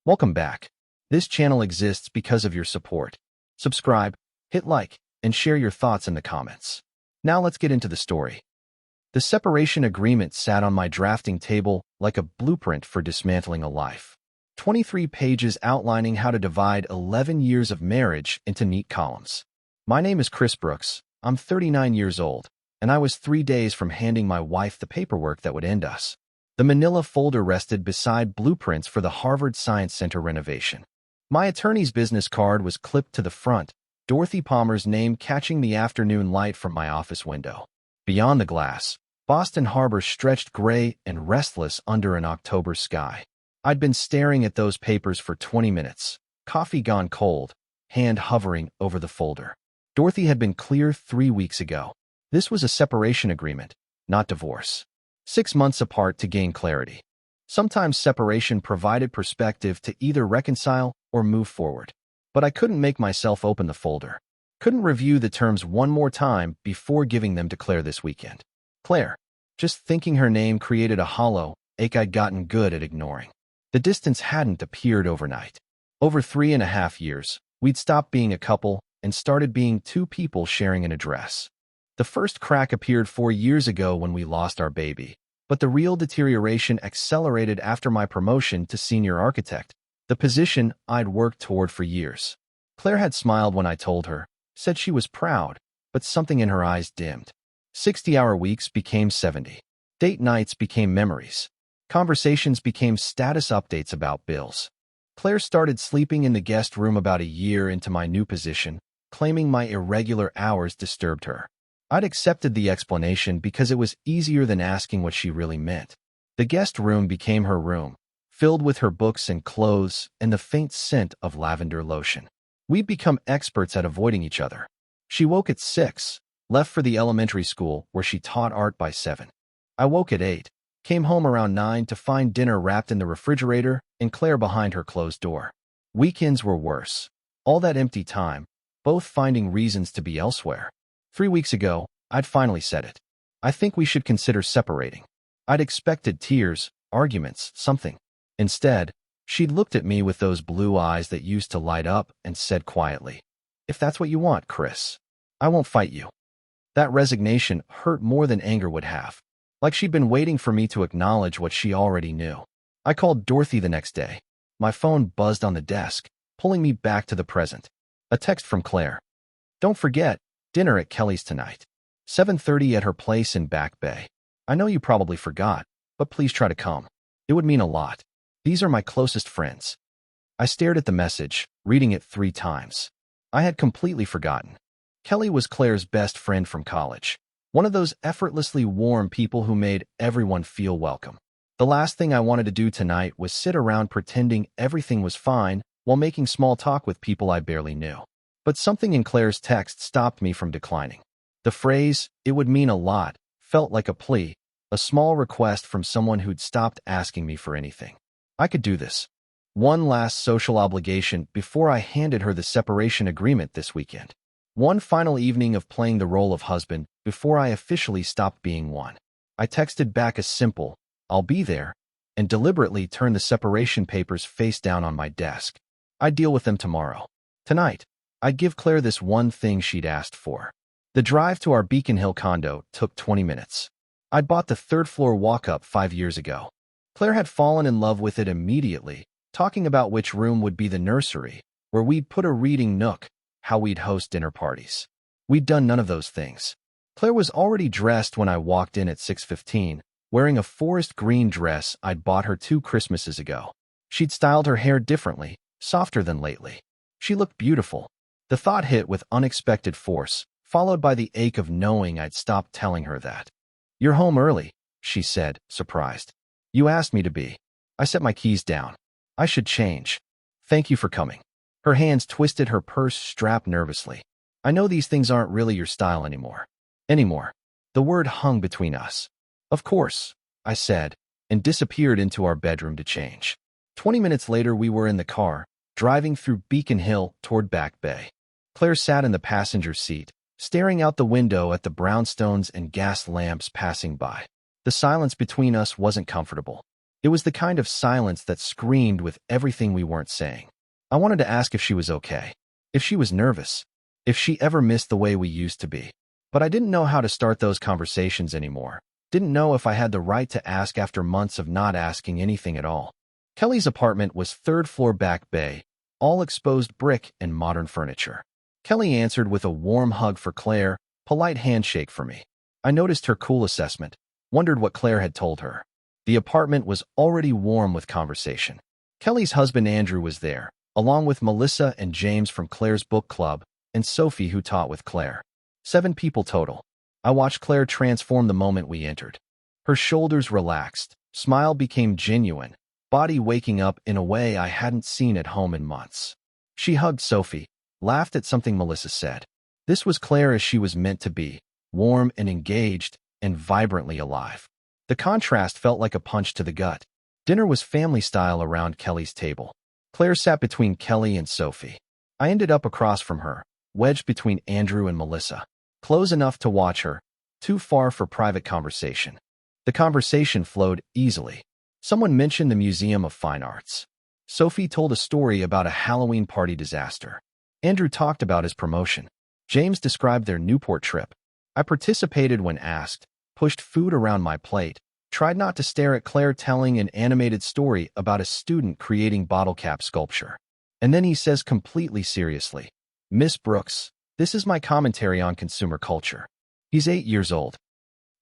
Welcome back. This channel exists because of your support. Subscribe, hit like, and share your thoughts in the comments. Now let's get into the story. The separation agreement sat on my drafting table like a blueprint for dismantling a life. 23 pages outlining how to divide 11 years of marriage into neat columns. My name is Chris Brooks. I'm 39 years old, and I was 3 days from handing my wife the paperwork that would end us. The manila folder rested beside blueprints for the Harvard Science Center renovation. My attorney's business card was clipped to the front, Dorothy Palmer's name catching the afternoon light from my office window. Beyond the glass, Boston Harbor stretched gray and restless under an October sky. I'd been staring at those papers for 20 minutes, coffee gone cold, hand hovering over the folder. Dorothy had been clear 3 weeks ago. This was a separation agreement, not divorce. 6 months apart to gain clarity. Sometimes separation provided perspective to either reconcile or move forward. But I couldn't make myself open the folder. Couldn't review the terms one more time before giving them to Claire this weekend. Claire. Just thinking her name created a hollow ache I'd gotten good at ignoring. The distance hadn't appeared overnight. Over 3.5 years, we'd stopped being a couple and started being two people sharing an address. The first crack appeared 4 years ago when we lost our baby, but the real deterioration accelerated after my promotion to senior architect, the position I'd worked toward for years. Claire had smiled when I told her, said she was proud, but something in her eyes dimmed. 60-hour weeks became 70. Date nights became memories. Conversations became status updates about bills. Claire started sleeping in the guest room about a year into my new position, claiming my irregular hours disturbed her. I'd accepted the explanation because it was easier than asking what she really meant. The guest room became her room, filled with her books and clothes and the faint scent of lavender lotion. We'd become experts at avoiding each other. She woke at 6, left for the elementary school where she taught art by 7. I woke at 8, came home around 9 to find dinner wrapped in the refrigerator and Claire behind her closed door. Weekends were worse. All that empty time, both finding reasons to be elsewhere. 3 weeks ago, I'd finally said it. I think we should consider separating. I'd expected tears, arguments, something. Instead, she'd looked at me with those blue eyes that used to light up and said quietly, "If that's what you want, Chris, I won't fight you." That resignation hurt more than anger would have, like she'd been waiting for me to acknowledge what she already knew. I called Dorothy the next day. My phone buzzed on the desk, pulling me back to the present. A text from Claire. "Don't forget, dinner at Kelly's tonight. 7:30 at her place in Back Bay. I know you probably forgot, but please try to come. It would mean a lot. These are my closest friends." I stared at the message, reading it 3 times. I had completely forgotten. Kelly was Claire's best friend from college. One of those effortlessly warm people who made everyone feel welcome. The last thing I wanted to do tonight was sit around pretending everything was fine while making small talk with people I barely knew. But something in Claire's text stopped me from declining. The phrase, "it would mean a lot," felt like a plea, a small request from someone who'd stopped asking me for anything. I could do this. One last social obligation before I handed her the separation agreement this weekend. One final evening of playing the role of husband before I officially stopped being one. I texted back a simple, "I'll be there," and deliberately turned the separation papers face down on my desk. I'd deal with them tomorrow. Tonight, I'd give Claire this one thing she'd asked for. The drive to our Beacon Hill condo took 20 minutes. I'd bought the 3rd-floor walk-up 5 years ago. Claire had fallen in love with it immediately, talking about which room would be the nursery, where we'd put a reading nook, how we'd host dinner parties. We'd done none of those things. Claire was already dressed when I walked in at 6:15, wearing a forest green dress I'd bought her 2 Christmases ago. She'd styled her hair differently, softer than lately. She looked beautiful. The thought hit with unexpected force, followed by the ache of knowing I'd stopped telling her that. "You're home early," she said, surprised. "You asked me to be." I set my keys down. "I should change. Thank you for coming." Her hands twisted her purse strap nervously. "I know these things aren't really your style anymore." Anymore. The word hung between us. "Of course," I said, and disappeared into our bedroom to change. 20 minutes later, we were in the car, driving through Beacon Hill toward Back Bay. Claire sat in the passenger seat, staring out the window at the brownstones and gas lamps passing by. The silence between us wasn't comfortable. It was the kind of silence that screamed with everything we weren't saying. I wanted to ask if she was okay, if she was nervous, if she ever missed the way we used to be. But I didn't know how to start those conversations anymore. Didn't know if I had the right to ask after months of not asking anything at all. Kelly's apartment was third floor back bay, all exposed brick and modern furniture. Kelly answered with a warm hug for Claire, polite handshake for me. I noticed her cool assessment, wondered what Claire had told her. The apartment was already warm with conversation. Kelly's husband Andrew was there, along with Melissa and James from Claire's book club, and Sophie who taught with Claire. 7 people total. I watched Claire transform the moment we entered. Her shoulders relaxed, smile became genuine, body waking up in a way I hadn't seen at home in months. She hugged Sophie, laughed at something Melissa said. This was Claire as she was meant to be, warm and engaged, and vibrantly alive. The contrast felt like a punch to the gut. Dinner was family style around Kelly's table. Claire sat between Kelly and Sophie. I ended up across from her, wedged between Andrew and Melissa. Close enough to watch her, too far for private conversation. The conversation flowed easily. Someone mentioned the Museum of Fine Arts. Sophie told a story about a Halloween party disaster. Andrew talked about his promotion. James described their Newport trip. I participated when asked, pushed food around my plate, tried not to stare at Claire telling an animated story about a student creating bottle cap sculpture. And then he says completely seriously, "Miss Brooks, this is my commentary on consumer culture." He's 8 years old.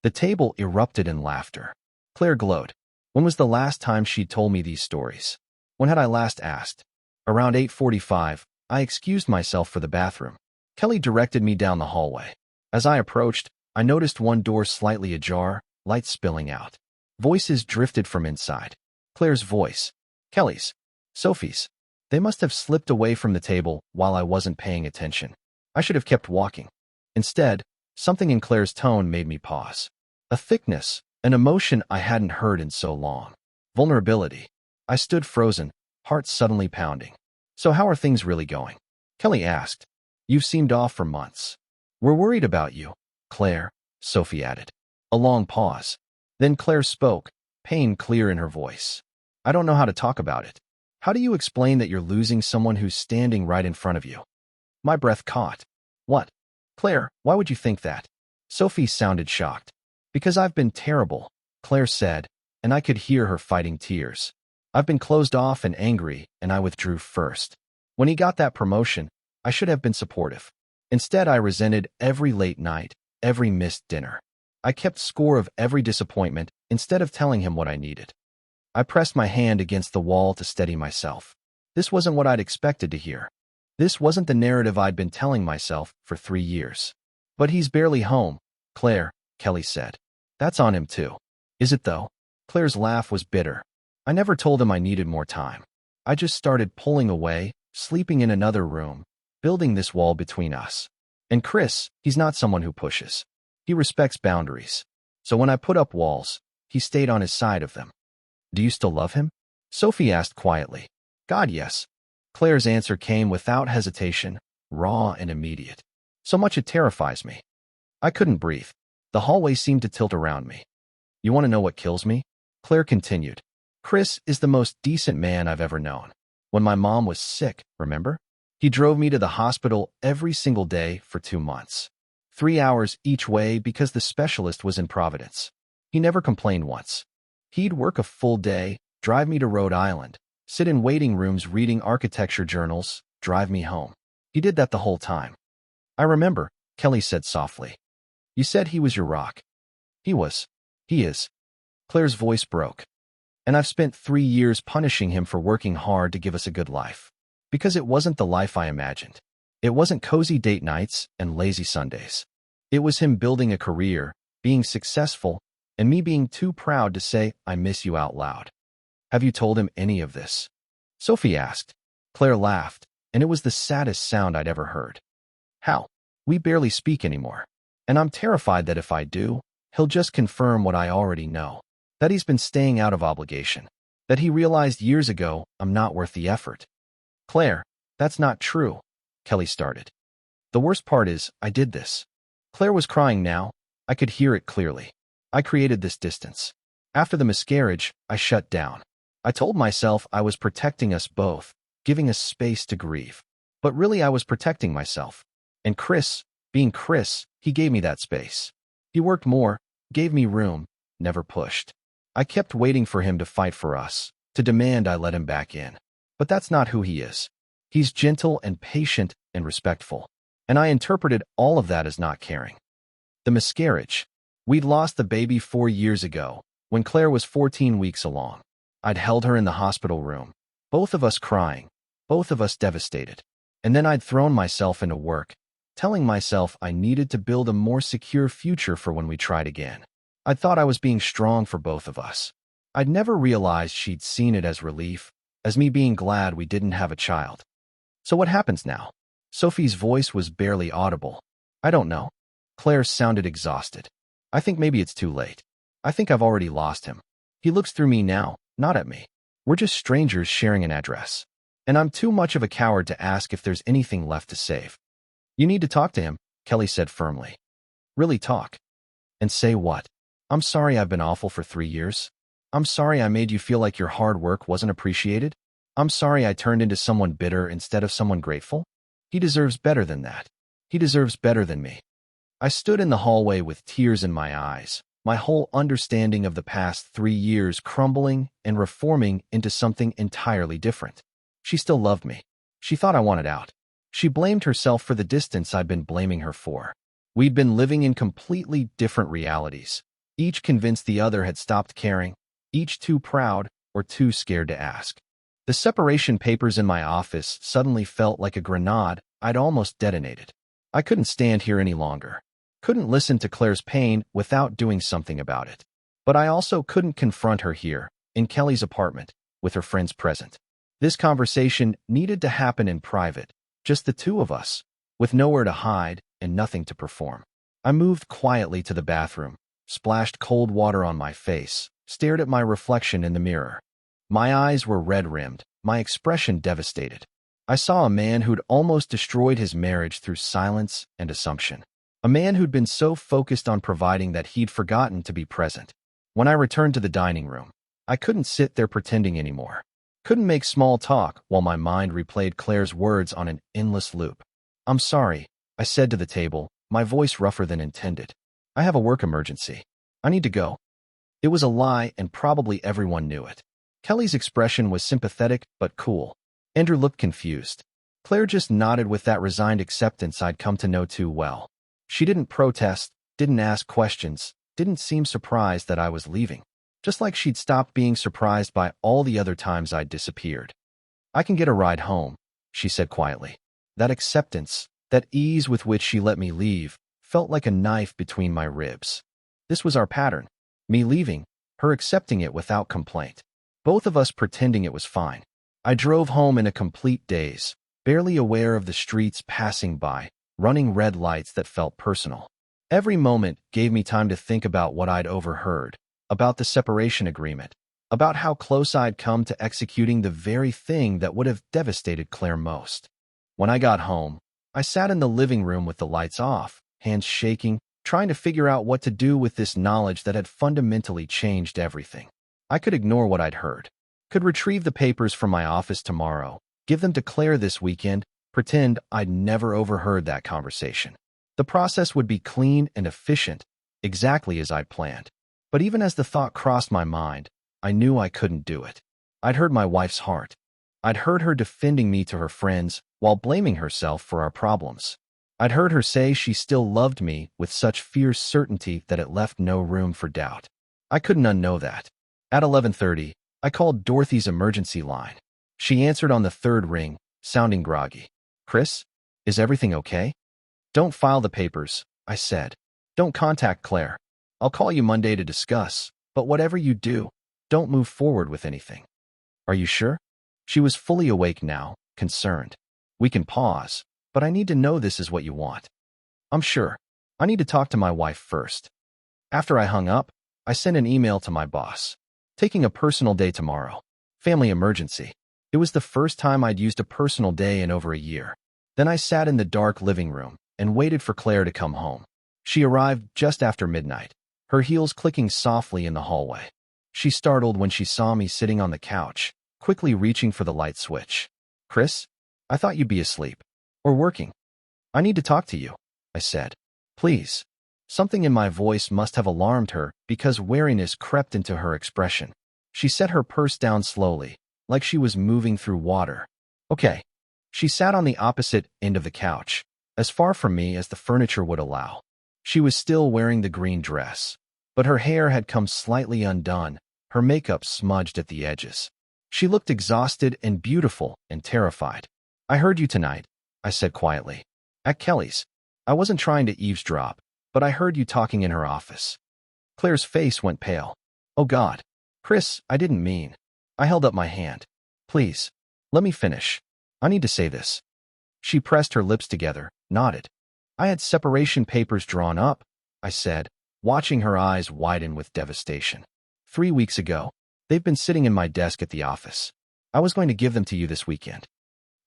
The table erupted in laughter. Claire glowed. When was the last time she'd told me these stories? When had I last asked? Around 8:45, I excused myself for the bathroom. Kelly directed me down the hallway. As I approached, I noticed one door slightly ajar, light spilling out. Voices drifted from inside. Claire's voice. Kelly's. Sophie's. They must have slipped away from the table while I wasn't paying attention. I should have kept walking. Instead, something in Claire's tone made me pause. A thickness, an emotion I hadn't heard in so long. Vulnerability. I stood frozen, heart suddenly pounding. "So how are things really going?" Kelly asked. "You've seemed off for months." "We're worried about you, Claire," Sophie added. A long pause. Then Claire spoke, pain clear in her voice. "I don't know how to talk about it. How do you explain that you're losing someone who's standing right in front of you?" My breath caught. "What? Claire, why would you think that?" Sophie sounded shocked. "Because I've been terrible," Claire said, and I could hear her fighting tears. "I've been closed off and angry, and I withdrew first. When he got that promotion, I should have been supportive. Instead, I resented every late night, every missed dinner. I kept score of every disappointment instead of telling him what I needed." I pressed my hand against the wall to steady myself. This wasn't what I'd expected to hear. This wasn't the narrative I'd been telling myself for 3 years. "But he's barely home, Claire," Kelly said. "That's on him too." "Is it though?" Claire's laugh was bitter. "I never told him I needed more time. I just started pulling away, sleeping in another room, building this wall between us. And Chris, he's not someone who pushes. He respects boundaries. So when I put up walls, he stayed on his side of them." "Do you still love him?" Sophie asked quietly. "God, yes." Claire's answer came without hesitation, raw and immediate. So much it terrifies me. I couldn't breathe. The hallway seemed to tilt around me. "You want to know what kills me?" Claire continued. "Chris is the most decent man I've ever known. When my mom was sick, remember? He drove me to the hospital every single day for 2 months. 3 hours each way because the specialist was in Providence. He never complained once. He'd work a full day, drive me to Rhode Island, sit in waiting rooms reading architecture journals, drive me home. He did that the whole time." "I remember," Kelly said softly. "You said he was your rock." He was. He is." Claire's voice broke. "And I've spent 3 years punishing him for working hard to give us a good life. Because it wasn't the life I imagined. It wasn't cozy date nights and lazy Sundays. It was him building a career, being successful, and me being too proud to say, 'I miss you' out loud." "Have you told him any of this?" Sophie asked. Claire laughed, and it was the saddest sound I'd ever heard. "How? We barely speak anymore. And I'm terrified that if I do, he'll just confirm what I already know. That he's been staying out of obligation. That he realized years ago I'm not worth the effort." "Claire, that's not true," Kelly started. "The worst part is, I did this." Claire was crying now. I could hear it clearly. "I created this distance. After the miscarriage, I shut down. I told myself I was protecting us both, giving us space to grieve. But really I was protecting myself. And Chris, being Chris, he gave me that space. He worked more, gave me room, never pushed. I kept waiting for him to fight for us, to demand I let him back in. But that's not who he is. He's gentle and patient and respectful. And I interpreted all of that as not caring. The miscarriage. We'd lost the baby 4 years ago, when Claire was 14 weeks along. I'd held her in the hospital room, both of us crying, both of us devastated. And then I'd thrown myself into work, telling myself I needed to build a more secure future for when we tried again. I thought I was being strong for both of us. I'd never realized she'd seen it as relief, as me being glad we didn't have a child. So what happens now? Sophie's voice was barely audible. I don't know. Claire sounded exhausted. I think maybe it's too late. I think I've already lost him. He looks through me now, not at me. We're just strangers sharing an address. And I'm too much of a coward to ask if there's anything left to save. You need to talk to him, Kelly said firmly. Really talk. And say what? I'm sorry I've been awful for 3 years. I'm sorry I made you feel like your hard work wasn't appreciated. I'm sorry I turned into someone bitter instead of someone grateful. He deserves better than that. He deserves better than me. I stood in the hallway with tears in my eyes, my whole understanding of the past 3 years crumbling and reforming into something entirely different. She still loved me. She thought I wanted out. She blamed herself for the distance I'd been blaming her for. We'd been living in completely different realities, each convinced the other had stopped caring, each too proud or too scared to ask. The separation papers in my office suddenly felt like a grenade I'd almost detonated. I couldn't stand here any longer. Couldn't listen to Claire's pain without doing something about it. But I also couldn't confront her here, in Kelly's apartment, with her friends present. This conversation needed to happen in private, just the two of us, with nowhere to hide and nothing to perform. I moved quietly to the bathroom, splashed cold water on my face, stared at my reflection in the mirror. My eyes were red-rimmed, my expression devastated. I saw a man who'd almost destroyed his marriage through silence and assumption. A man who'd been so focused on providing that he'd forgotten to be present. When I returned to the dining room, I couldn't sit there pretending anymore. Couldn't make small talk while my mind replayed Claire's words on an endless loop. I'm sorry, I said to the table, my voice rougher than intended. I have a work emergency. I need to go. It was a lie and probably everyone knew it. Kelly's expression was sympathetic but cool. Andrew looked confused. Claire just nodded with that resigned acceptance I'd come to know too well. She didn't protest, didn't ask questions, didn't seem surprised that I was leaving. Just like she'd stopped being surprised by all the other times I'd disappeared. I can get a ride home, she said quietly. That acceptance, that ease with which she let me leave, felt like a knife between my ribs. This was our pattern. Me leaving, her accepting it without complaint. Both of us pretending it was fine. I drove home in a complete daze, barely aware of the streets passing by, running red lights that felt personal. Every moment gave me time to think about what I'd overheard, about the separation agreement, about how close I'd come to executing the very thing that would have devastated Claire most. When I got home, I sat in the living room with the lights off, hands shaking, trying to figure out what to do with this knowledge that had fundamentally changed everything. I could ignore what I'd heard, could retrieve the papers from my office tomorrow, give them to Claire this weekend, pretend I'd never overheard that conversation. The process would be clean and efficient, exactly as I'd planned. But even as the thought crossed my mind, I knew I couldn't do it. I'd heard my wife's heart. I'd heard her defending me to her friends while blaming herself for our problems. I'd heard her say she still loved me with such fierce certainty that it left no room for doubt. I couldn't unknow that. At 11:30, I called Dorothy's emergency line. She answered on the third ring, sounding groggy. Chris, is everything okay? Don't file the papers, I said. Don't contact Claire. I'll call you Monday to discuss, but whatever you do, don't move forward with anything. Are you sure? She was fully awake now, concerned. We can pause, but I need to know this is what you want. I'm sure. I need to talk to my wife first. After I hung up, I sent an email to my boss. Taking a personal day tomorrow. Family emergency. It was the first time I'd used a personal day in over a year. Then I sat in the dark living room and waited for Claire to come home. She arrived just after midnight, her heels clicking softly in the hallway. She startled when she saw me sitting on the couch, quickly reaching for the light switch. Chris, I thought you'd be asleep. Or working. I need to talk to you, I said. Please. Something in my voice must have alarmed her because wariness crept into her expression. She set her purse down slowly, like she was moving through water. Okay. She sat on the opposite end of the couch, as far from me as the furniture would allow. She was still wearing the green dress, but her hair had come slightly undone, her makeup smudged at the edges. She looked exhausted and beautiful and terrified. I heard you tonight, I said quietly. At Kelly's. I wasn't trying to eavesdrop, but I heard you talking in her office. Claire's face went pale. Oh God. Chris, I didn't mean. I held up my hand. Please. Let me finish. I need to say this. She pressed her lips together, nodded. I had separation papers drawn up, I said, watching her eyes widen with devastation. 3 weeks ago. They've been sitting in my desk at the office. I was going to give them to you this weekend.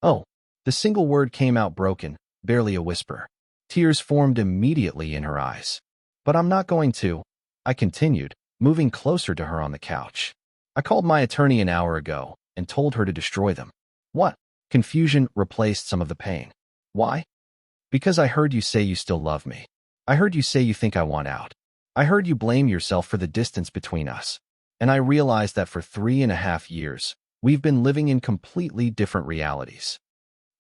Oh. The single word came out broken, barely a whisper. Tears formed immediately in her eyes. But I'm not going to, I continued, moving closer to her on the couch. I called my attorney an hour ago and told her to destroy them. What? Confusion replaced some of the pain. Why? Because I heard you say you still love me. I heard you say you think I want out. I heard you blame yourself for the distance between us. And I realized that for 3.5 years, we've been living in completely different realities.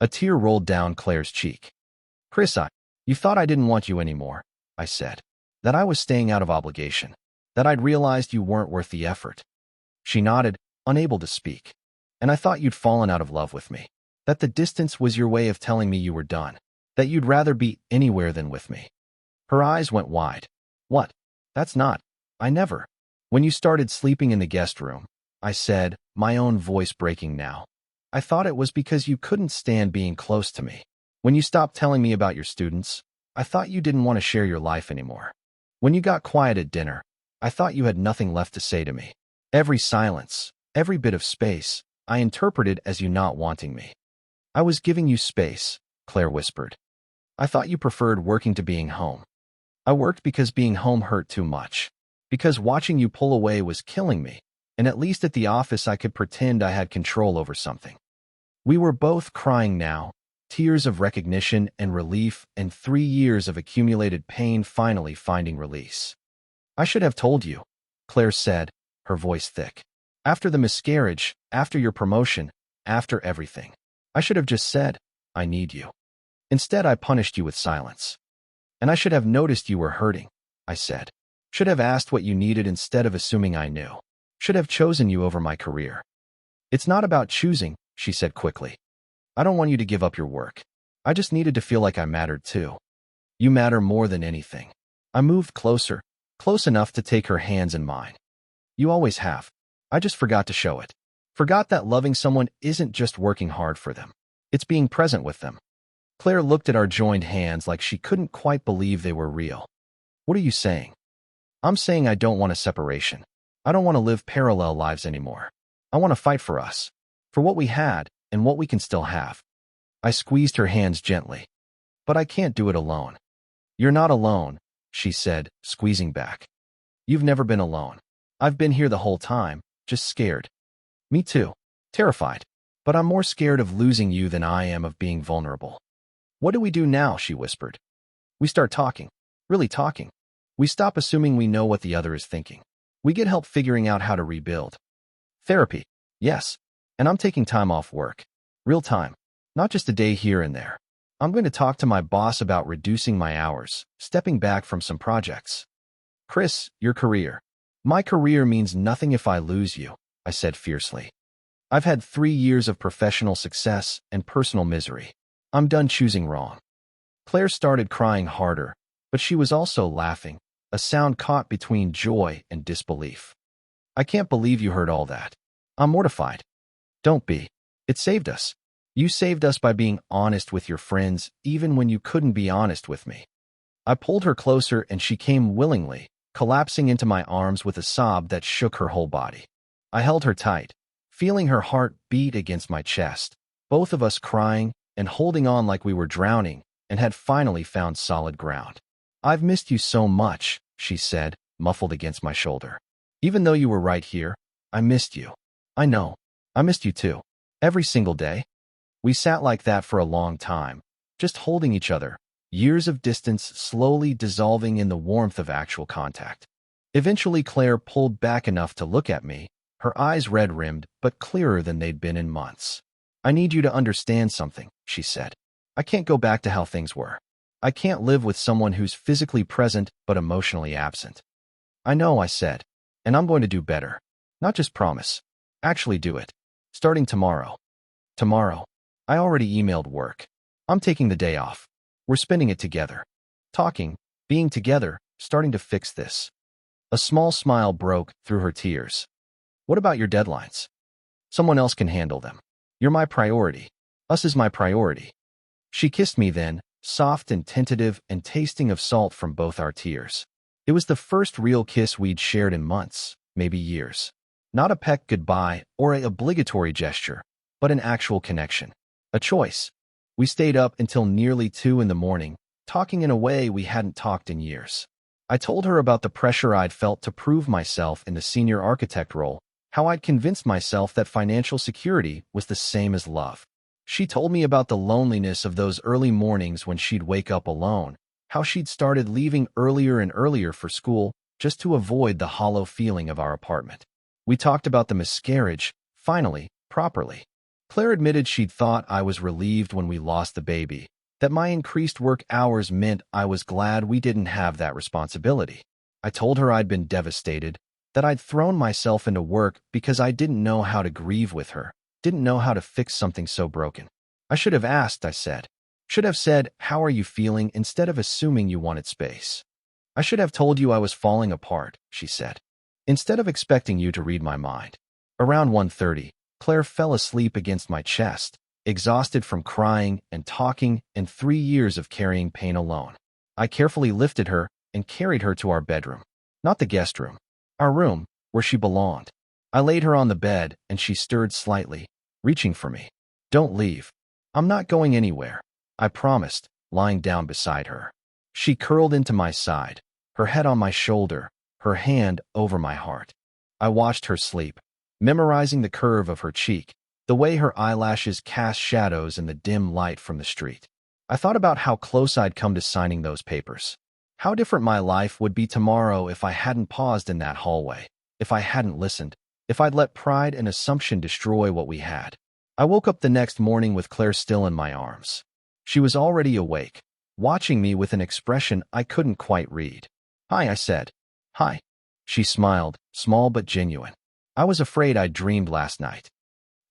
A tear rolled down Claire's cheek. Chris, you thought I didn't want you anymore, I said. That I was staying out of obligation. That I'd realized you weren't worth the effort. She nodded, unable to speak. And I thought you'd fallen out of love with me. That the distance was your way of telling me you were done. That you'd rather be anywhere than with me. Her eyes went wide. What? That's not. I never. When you started sleeping in the guest room, I said, my own voice breaking now. I thought it was because you couldn't stand being close to me. When you stopped telling me about your students, I thought you didn't want to share your life anymore. When you got quiet at dinner, I thought you had nothing left to say to me. Every silence, every bit of space, I interpreted as you not wanting me. I was giving you space, Claire whispered. I thought you preferred working to being home. I worked because being home hurt too much. Because watching you pull away was killing me, and at least at the office I could pretend I had control over something. We were both crying now, tears of recognition and relief and 3 years of accumulated pain finally finding release. I should have told you, Claire said, her voice thick. After the miscarriage, after your promotion, after everything. I should have just said, I need you. Instead, I punished you with silence. And I should have noticed you were hurting, I said. Should have asked what you needed instead of assuming I knew. Should have chosen you over my career. It's not about choosing, she said quickly. I don't want you to give up your work. I just needed to feel like I mattered too. You matter more than anything. I moved closer, close enough to take her hands in mine. You always have. I just forgot to show it. Forgot that loving someone isn't just working hard for them. It's being present with them. Claire looked at our joined hands like she couldn't quite believe they were real. What are you saying? I'm saying I don't want a separation. I don't want to live parallel lives anymore. I want to fight for us. For what we had and what we can still have. I squeezed her hands gently. But I can't do it alone. You're not alone, she said, squeezing back. You've never been alone. I've been here the whole time, just scared. Me too. Terrified. But I'm more scared of losing you than I am of being vulnerable. What do we do now? She whispered. We start talking. Really talking. We stop assuming we know what the other is thinking. We get help figuring out how to rebuild. Therapy. Yes. And I'm taking time off work. Real time. Not just a day here and there. I'm going to talk to my boss about reducing my hours, stepping back from some projects. Chris, your career. My career means nothing if I lose you, I said fiercely. I've had 3 years of professional success and personal misery. I'm done choosing wrong. Claire started crying harder, but she was also laughing, a sound caught between joy and disbelief. I can't believe you heard all that. I'm mortified. Don't be. It saved us. You saved us by being honest with your friends, even when you couldn't be honest with me. I pulled her closer and she came willingly, collapsing into my arms with a sob that shook her whole body. I held her tight, feeling her heart beat against my chest, both of us crying and holding on like we were drowning and had finally found solid ground. I've missed you so much, she said, muffled against my shoulder. Even though you were right here, I missed you. I know. I missed you too. Every single day. We sat like that for a long time, just holding each other, years of distance slowly dissolving in the warmth of actual contact. Eventually, Claire pulled back enough to look at me, her eyes red-rimmed but clearer than they'd been in months. I need you to understand something, she said. I can't go back to how things were. I can't live with someone who's physically present but emotionally absent. I know, I said, and I'm going to do better. Not just promise. Actually do it. Starting tomorrow. Tomorrow. I already emailed work. I'm taking the day off. We're spending it together. Talking, being together, starting to fix this. A small smile broke through her tears. What about your deadlines? Someone else can handle them. You're my priority. Us is my priority. She kissed me then, soft and tentative and tasting of salt from both our tears. It was the first real kiss we'd shared in months, maybe years. Not a peck goodbye or an obligatory gesture, but an actual connection. A choice. We stayed up until nearly 2 in the morning, talking in a way we hadn't talked in years. I told her about the pressure I'd felt to prove myself in the senior architect role, how I'd convinced myself that financial security was the same as love. She told me about the loneliness of those early mornings when she'd wake up alone, how she'd started leaving earlier and earlier for school just to avoid the hollow feeling of our apartment. We talked about the miscarriage, finally, properly. Claire admitted she'd thought I was relieved when we lost the baby, that my increased work hours meant I was glad we didn't have that responsibility. I told her I'd been devastated, that I'd thrown myself into work because I didn't know how to grieve with her, didn't know how to fix something so broken. I should have asked, I said. Should have said, how are you feeling, instead of assuming you wanted space. I should have told you I was falling apart, she said, instead of expecting you to read my mind. Around 1:30, Claire fell asleep against my chest, exhausted from crying and talking and 3 years of carrying pain alone. I carefully lifted her and carried her to our bedroom. Not the guest room. Our room, where she belonged. I laid her on the bed and she stirred slightly, reaching for me. Don't leave. I'm not going anywhere, I promised, lying down beside her. She curled into my side, her head on my shoulder, her hand over my heart. I watched her sleep, memorizing the curve of her cheek, the way her eyelashes cast shadows in the dim light from the street. I thought about how close I'd come to signing those papers. How different my life would be tomorrow if I hadn't paused in that hallway, if I hadn't listened, if I'd let pride and assumption destroy what we had. I woke up the next morning with Claire still in my arms. She was already awake, watching me with an expression I couldn't quite read. Hi, I said. Hi. She smiled, small but genuine. I was afraid I'd dreamed last night.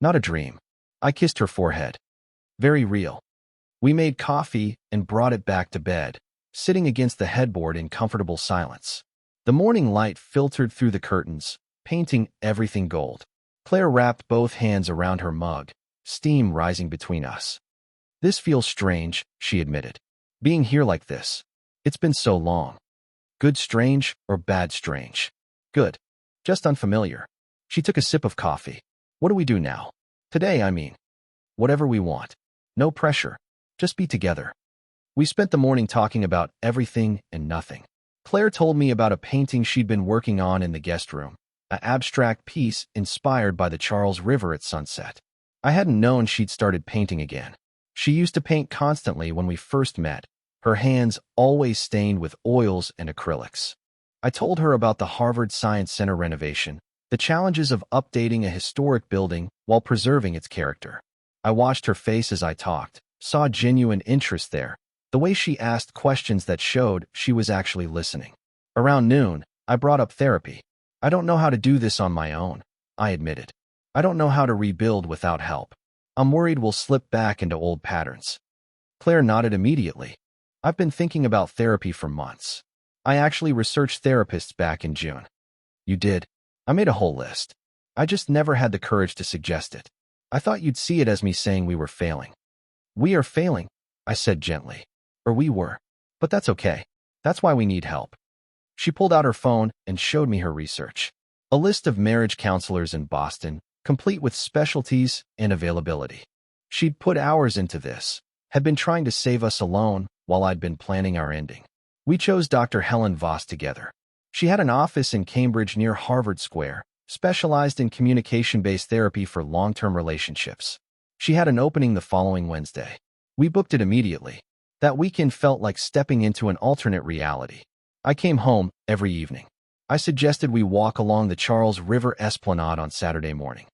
Not a dream. I kissed her forehead. Very real. We made coffee and brought it back to bed, sitting against the headboard in comfortable silence. The morning light filtered through the curtains, painting everything gold. Claire wrapped both hands around her mug, steam rising between us. This feels strange, she admitted. Being here like this. It's been so long. Good strange or bad strange? Good. Just unfamiliar. She took a sip of coffee. What do we do now? Today, I mean. Whatever we want. No pressure. Just be together. We spent the morning talking about everything and nothing. Claire told me about a painting she'd been working on in the guest room, an abstract piece inspired by the Charles River at sunset. I hadn't known she'd started painting again. She used to paint constantly when we first met, her hands always stained with oils and acrylics. I told her about the Harvard Science Center renovation, the challenges of updating a historic building while preserving its character. I watched her face as I talked, saw genuine interest there, the way she asked questions that showed she was actually listening. Around noon, I brought up therapy. I don't know how to do this on my own, I admitted. I don't know how to rebuild without help. I'm worried we'll slip back into old patterns. Claire nodded immediately. I've been thinking about therapy for months. I actually researched therapists back in June. You did? I made a whole list. I just never had the courage to suggest it. I thought you'd see it as me saying we were failing. We are failing, I said gently. Or we were. But that's okay. That's why we need help. She pulled out her phone and showed me her research. A list of marriage counselors in Boston, complete with specialties and availability. She'd put hours into this, had been trying to save us alone while I'd been planning our ending. We chose Dr. Helen Voss together. She had an office in Cambridge near Harvard Square, specialized in communication-based therapy for long-term relationships. She had an opening the following Wednesday. We booked it immediately. That weekend felt like stepping into an alternate reality. I came home every evening. I suggested we walk along the Charles River Esplanade on Saturday morning.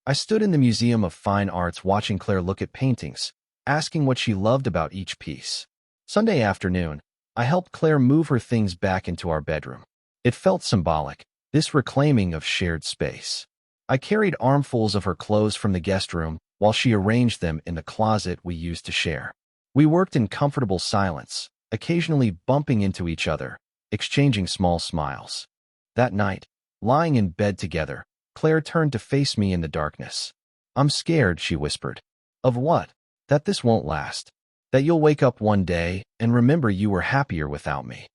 I stood in the Museum of Fine Arts watching Claire look at paintings, asking what she loved about each piece. Sunday afternoon, I helped Claire move her things back into our bedroom. It felt symbolic, this reclaiming of shared space. I carried armfuls of her clothes from the guest room while she arranged them in the closet we used to share. We worked in comfortable silence, occasionally bumping into each other, exchanging small smiles. That night, lying in bed together, Claire turned to face me in the darkness. "I'm scared," she whispered. "Of what?" "That this won't last. That you'll wake up one day and remember you were happier without me."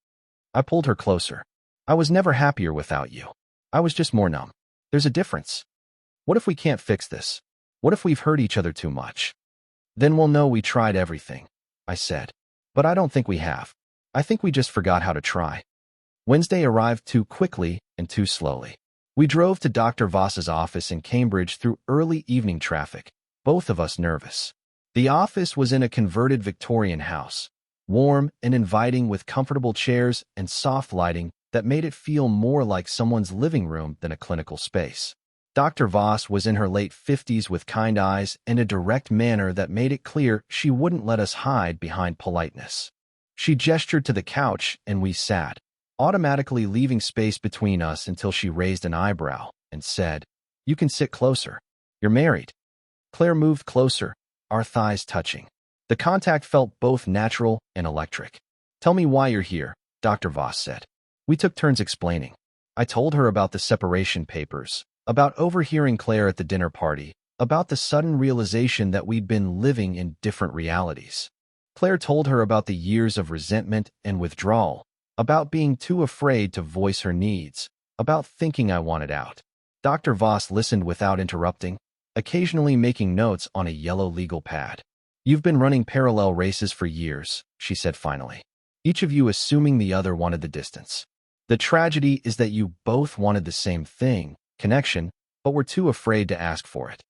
I pulled her closer. "I was never happier without you. I was just more numb. There's a difference. What if we can't fix this? What if we've hurt each other too much? Then we'll know we tried everything," I said. "But I don't think we have. I think we just forgot how to try." Wednesday arrived too quickly and too slowly. We drove to Dr. Voss's office in Cambridge through early evening traffic, both of us nervous. The office was in a converted Victorian house, warm and inviting with comfortable chairs and soft lighting that made it feel more like someone's living room than a clinical space. Dr. Voss was in her late 50s with kind eyes and a direct manner that made it clear she wouldn't let us hide behind politeness. She gestured to the couch and we sat, automatically leaving space between us until she raised an eyebrow and said, "You can sit closer. You're married." Claire moved closer, our thighs touching. The contact felt both natural and electric. "Tell me why you're here," Dr. Voss said. We took turns explaining. I told her about the separation papers, about overhearing Claire at the dinner party, about the sudden realization that we'd been living in different realities. Claire told her about the years of resentment and withdrawal, about being too afraid to voice her needs, about thinking I wanted out. Dr. Voss listened without interrupting, occasionally making notes on a yellow legal pad. "You've been running parallel races for years," she said finally. "Each of you assuming the other wanted the distance. The tragedy is that you both wanted the same thing, connection, but were too afraid to ask for it."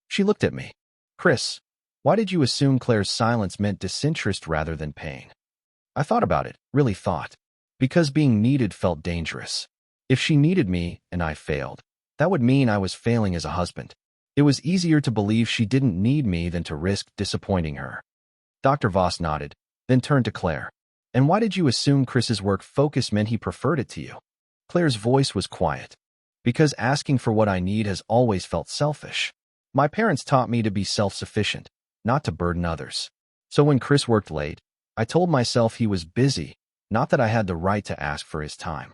She looked at me. "Chris, why did you assume Claire's silence meant disinterest rather than pain?" I thought about it, really thought. Because being needed felt dangerous. If she needed me and I failed, that would mean I was failing as a husband. It was easier to believe she didn't need me than to risk disappointing her. Dr. Voss nodded, then turned to Claire. "And why did you assume Chris's work focus meant he preferred it to you?" Claire's voice was quiet. "Because asking for what I need has always felt selfish. My parents taught me to be self-sufficient, not to burden others. So when Chris worked late, I told myself he was busy, not that I had the right to ask for his time."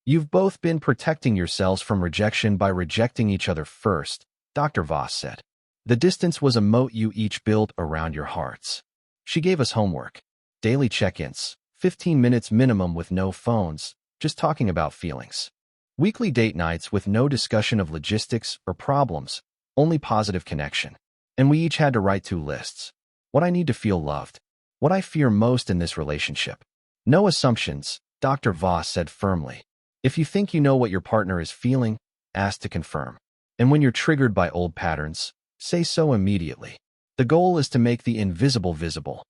"You've both been protecting yourselves from rejection by rejecting each other first," Dr. Voss said. "The distance was a moat you each built around your hearts." She gave us homework. Daily check-ins, 15 minutes minimum with no phones, just talking about feelings. Weekly date nights with no discussion of logistics or problems, only positive connection. And we each had to write 2 lists. What I need to feel loved. What I fear most in this relationship. "No assumptions," Dr. Voss said firmly. "If you think you know what your partner is feeling, ask to confirm. And when you're triggered by old patterns, say so immediately. The goal is to make the invisible visible."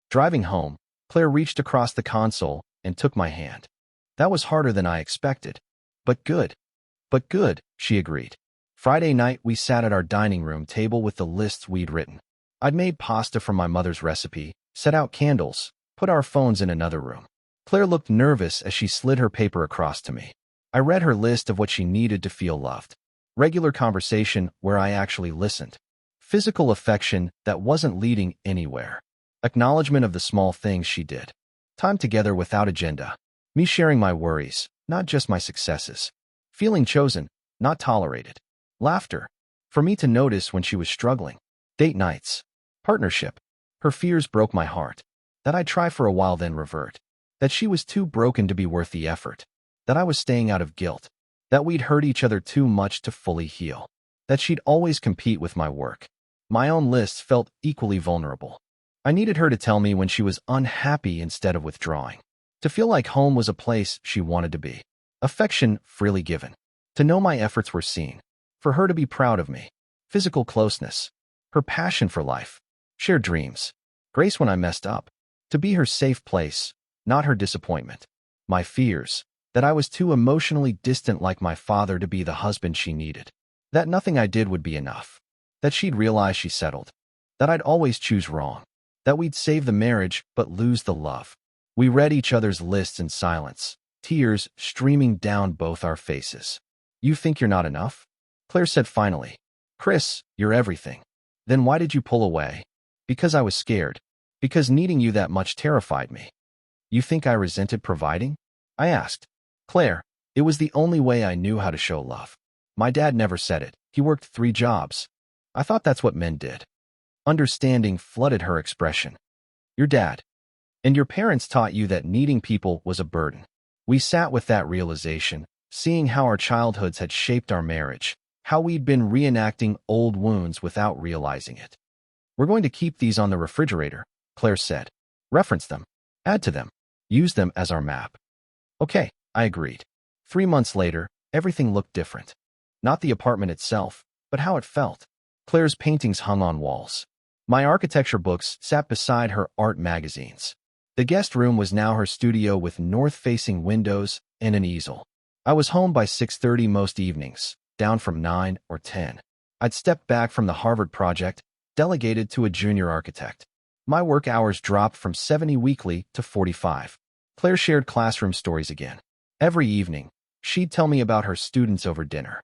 Driving home, Claire reached across the console and took my hand. "That was harder than I expected. But good." "But good," she agreed. Friday night, we sat at our dining room table with the lists we'd written. I'd made pasta from my mother's recipe, set out candles, put our phones in another room. Claire looked nervous as she slid her paper across to me. I read her list of what she needed to feel loved. Regular conversation where I actually listened. Physical affection that wasn't leading anywhere. Acknowledgement of the small things she did. Time together without agenda. Me sharing my worries, not just my successes. Feeling chosen, not tolerated. Laughter. For me to notice when she was struggling. Date nights. Partnership. Her fears broke my heart. That I'd try for a while then revert. That she was too broken to be worth the effort. That I was staying out of guilt. That we'd hurt each other too much to fully heal. That she'd always compete with my work. My own lists felt equally vulnerable. I needed her to tell me when she was unhappy instead of withdrawing. To feel like home was a place she wanted to be. Affection freely given. To know my efforts were seen. For her to be proud of me. Physical closeness. Her passion for life. Shared dreams. Grace when I messed up. To be her safe place, not her disappointment. My fears. That I was too emotionally distant like my father to be the husband she needed. That nothing I did would be enough. That she'd realize she settled. That I'd always choose wrong. That we'd save the marriage but lose the love. We read each other's lists in silence, tears streaming down both our faces. You think you're not enough? Claire said finally. Chris, you're everything. Then why did you pull away? Because I was scared. Because needing you that much terrified me. You think I resented providing? I asked. Claire, it was the only way I knew how to show love. My dad never said it. He worked 3 jobs. I thought that's what men did. Understanding flooded her expression. Your dad. And your parents taught you that needing people was a burden. We sat with that realization, seeing how our childhoods had shaped our marriage, how we'd been reenacting old wounds without realizing it. We're going to keep these on the refrigerator, Claire said. Reference them. Add to them. Use them as our map. Okay, I agreed. 3 months later, everything looked different. Not the apartment itself, but how it felt. Claire's paintings hung on walls. My architecture books sat beside her art magazines. The guest room was now her studio with north-facing windows and an easel. I was home by 6:30 most evenings, down from 9 or 10. I'd stepped back from the Harvard project, delegated to a junior architect. My work hours dropped from 70 weekly to 45. Claire shared classroom stories again. Every evening, she'd tell me about her students over dinner.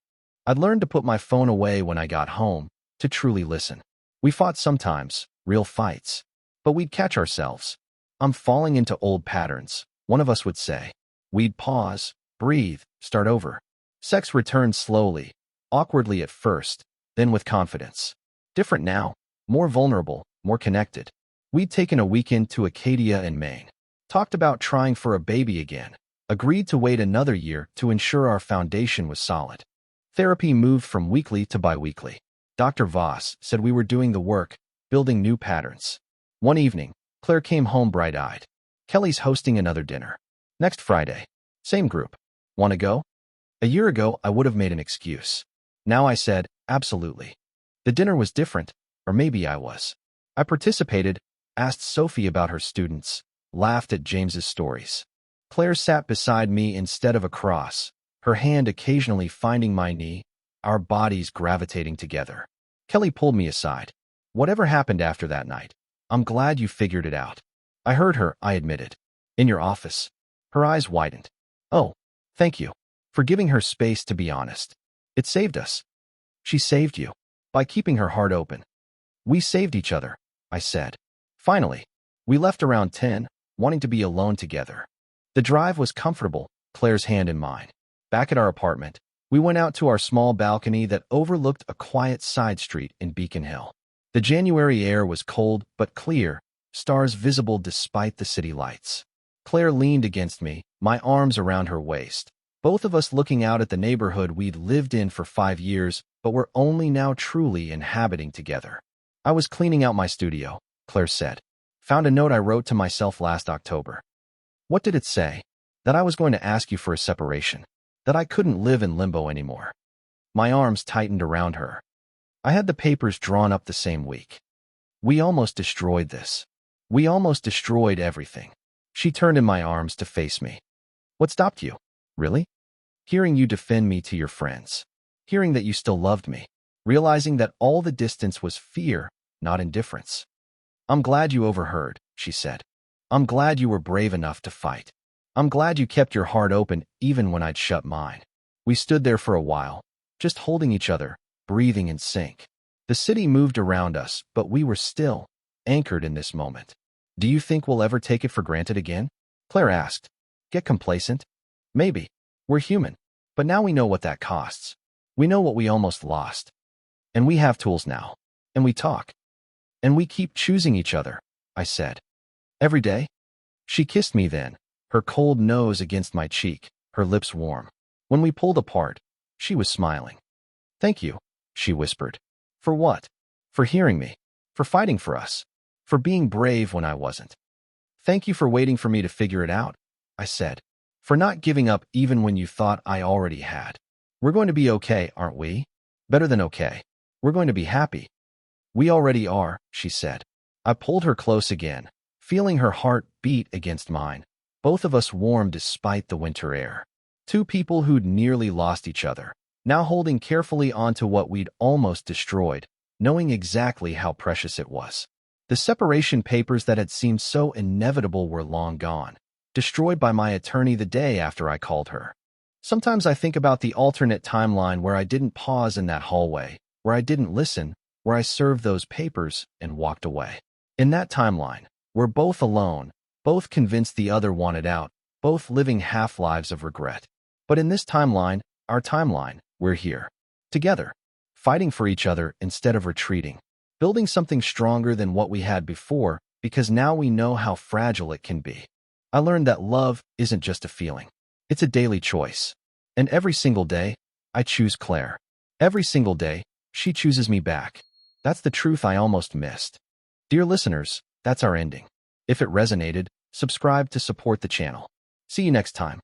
I'd learned to put my phone away when I got home, to truly listen. We fought sometimes, real fights. But we'd catch ourselves. I'm falling into old patterns, one of us would say. We'd pause, breathe, start over. Sex returned slowly, awkwardly at first, then with confidence. Different now, more vulnerable, more connected. We'd taken a weekend to Acadia in Maine. Talked about trying for a baby again. Agreed to wait another year to ensure our foundation was solid. Therapy moved from weekly to bi-weekly. Dr. Voss said we were doing the work, building new patterns. One evening, Claire came home bright-eyed. Kelly's hosting another dinner. Next Friday. Same group. Want to go? A year ago, I would have made an excuse. Now I said, absolutely. The dinner was different, or maybe I was. I participated, asked Sophie about her students, laughed at James's stories. Claire sat beside me instead of across, her hand occasionally finding my knee, our bodies gravitating together. Kelly pulled me aside. Whatever happened after that night, I'm glad you figured it out. I heard her, I admitted. In your office. Her eyes widened. Oh, thank you. For giving her space to be honest. It saved us. She saved you. By keeping her heart open. We saved each other, I said. Finally, we left around 10, wanting to be alone together. The drive was comfortable, Claire's hand in mine. Back at our apartment, we went out to our small balcony that overlooked a quiet side street in Beacon Hill. The January air was cold but clear, stars visible despite the city lights. Claire leaned against me, my arms around her waist. Both of us looking out at the neighborhood we'd lived in for 5 years, but were only now truly inhabiting together. I was cleaning out my studio, Claire said. Found a note I wrote to myself last October. What did it say? That I was going to ask you for a separation. That I couldn't live in limbo anymore. My arms tightened around her. I had the papers drawn up the same week. We almost destroyed this. We almost destroyed everything. She turned in my arms to face me. What stopped you? Really? Hearing you defend me to your friends. Hearing that you still loved me. Realizing that all the distance was fear, not indifference. I'm glad you overheard, she said. I'm glad you were brave enough to fight. I'm glad you kept your heart open even when I'd shut mine. We stood there for a while, just holding each other, breathing in sync. The city moved around us, but we were still, anchored in this moment. Do you think we'll ever take it for granted again? Claire asked. Get complacent? Maybe. We're human. But now we know what that costs. We know what we almost lost. And we have tools now. And we talk. And we keep choosing each other, I said. Every day? She kissed me then, her cold nose against my cheek, her lips warm. When we pulled apart, she was smiling. Thank you, she whispered. For what? For hearing me. For fighting for us. For being brave when I wasn't. Thank you for waiting for me to figure it out, I said. For not giving up even when you thought I already had. We're going to be okay, aren't we? Better than okay. We're going to be happy. We already are, she said. I pulled her close again, feeling her heart beat against mine. Both of us warm despite the winter air. Two people who'd nearly lost each other, now holding carefully onto what we'd almost destroyed, knowing exactly how precious it was. The separation papers that had seemed so inevitable were long gone, destroyed by my attorney the day after I called her. Sometimes I think about the alternate timeline where I didn't pause in that hallway, where I didn't listen, where I served those papers and walked away. In that timeline, we're both alone, both convinced the other wanted out, both living half-lives of regret. But in this timeline, our timeline, we're here. Together, fighting for each other instead of retreating. Building something stronger than what we had before, because now we know how fragile it can be. I learned that love isn't just a feeling. It's a daily choice. And every single day, I choose Claire. Every single day, she chooses me back. That's the truth I almost missed. Dear listeners, that's our ending. If it resonated, subscribe to support the channel. See you next time.